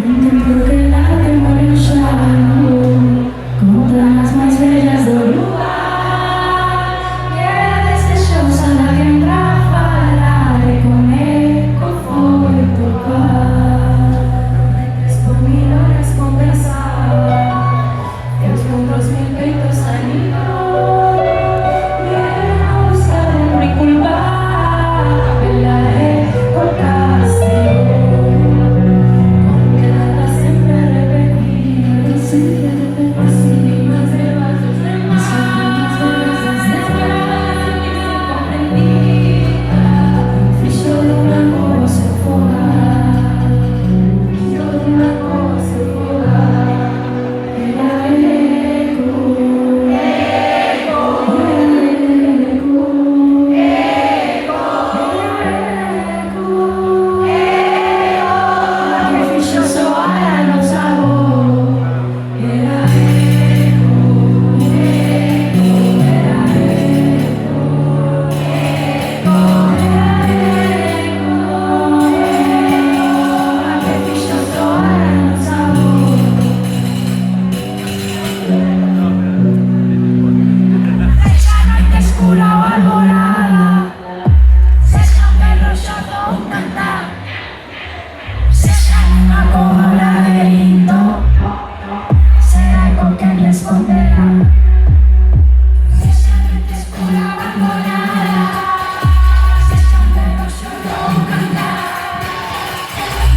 Un tempo que late por el chão, contra as mais velhas do luar. Que deste show só alguém pra falar e com eco foi tocar. Por mí no eres conversar, Dios con 2000 peitos salió. Vienen a buscar mi culpa, pelearé por castigo.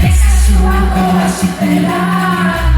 Esa es su agua, su pela.